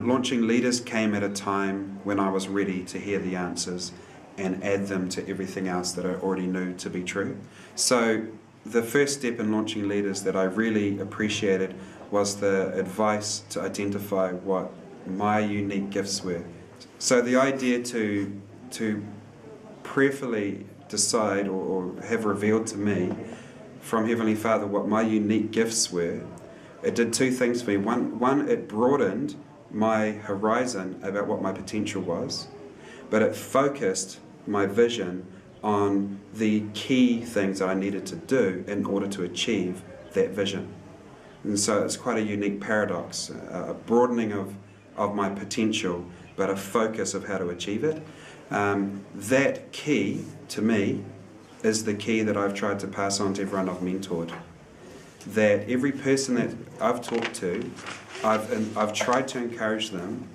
Launching leaders came at a time when I was ready to hear the answers and add them to everything else that I already knew to be true. So the first step in launching leaders that I really appreciated was the advice to identify what my unique gifts were. So the idea to prayerfully decide or have revealed to me from Heavenly Father what my unique gifts were, it did two things for me. One, it broadened my horizon about what my potential was, but it focused my vision on the key things that I needed to do in order to achieve that vision. And so it's quite a unique paradox, a broadening of my potential, but a focus of how to achieve it. That key, to me, is the key that I've tried to pass on to everyone I've mentored. That every person that I've talked to, I've tried to encourage them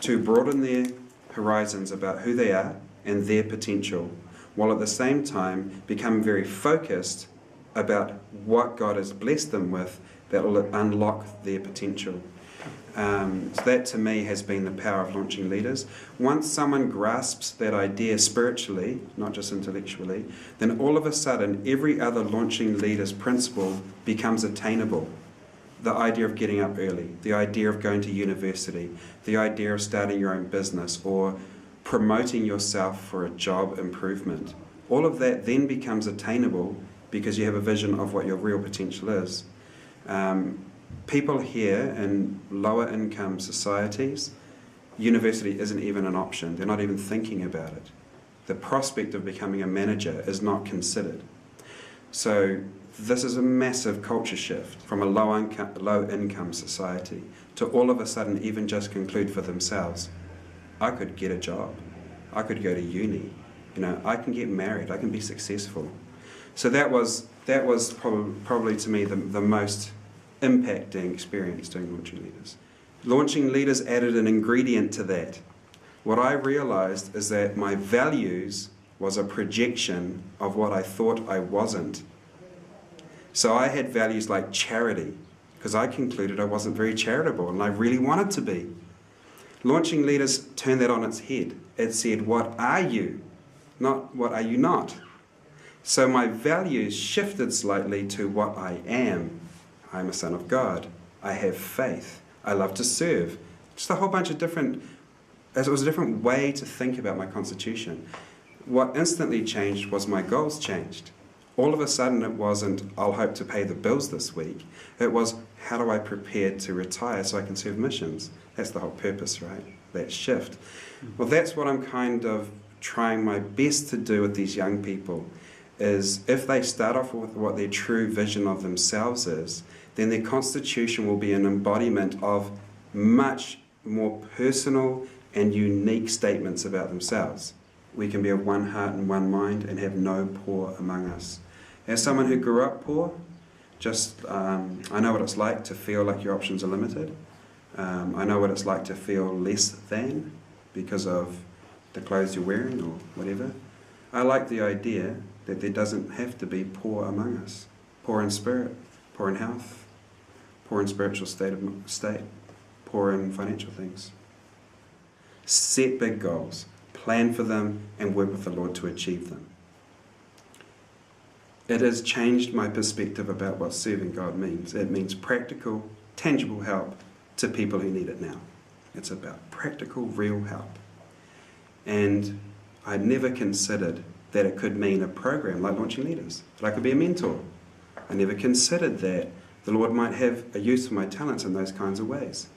to broaden their horizons about who they are and their potential, while at the same time become very focused about what God has blessed them with that will unlock their potential. So that to me has been the power of launching leaders. Once someone grasps that idea spiritually, not just intellectually, then all of a sudden every other launching leaders principle becomes attainable. The idea of getting up early, the idea of going to university, the idea of starting your own business or promoting yourself for a job improvement. All of that then becomes attainable because you have a vision of what your real potential is. People here in lower income societies, university isn't even an option. They're not even thinking about it. The prospect of becoming a manager is not considered. So this is a massive culture shift from a low income society to all of a sudden even just conclude for themselves, I could get a job, I could go to uni, I can get married, I can be successful. So that was probably to me the most impacting experience doing Launching Leaders. Launching Leaders added an ingredient to that. What I realized is that my values was a projection of what I thought I wasn't. So I had values like charity, because I concluded I wasn't very charitable and I really wanted to be. Launching Leaders turned that on its head. It said, what are you? Not what are you not? So my values shifted slightly to what I am. I'm a son of God. I have faith. I love to serve. Just a whole bunch of different, it was a different way to think about my constitution. What instantly changed was my goals changed. All of a sudden it wasn't, I'll hope to pay the bills this week. It was, how do I prepare to retire so I can serve missions? That's the whole purpose, right? That shift. Well, that's what I'm kind of trying my best to do with these young people, is if they start off with what their true vision of themselves is, then their constitution will be an embodiment of much more personal and unique statements about themselves. We can be of one heart and one mind and have no poor among us. As someone who grew up poor, I know what it's like to feel like your options are limited. I know what it's like to feel less than because of the clothes you're wearing or whatever. I like the idea that there doesn't have to be poor among us. Poor in spirit, poor in health, poor in spiritual state, poor in financial things. Set big goals, plan for them, and work with the Lord to achieve them. It has changed my perspective about what serving God means. It means practical, tangible help to people who need it now. It's about practical, real help. And I never considered that it could mean a program like Launching Leaders, that I could be a mentor. I never considered that the Lord might have a use for my talents in those kinds of ways.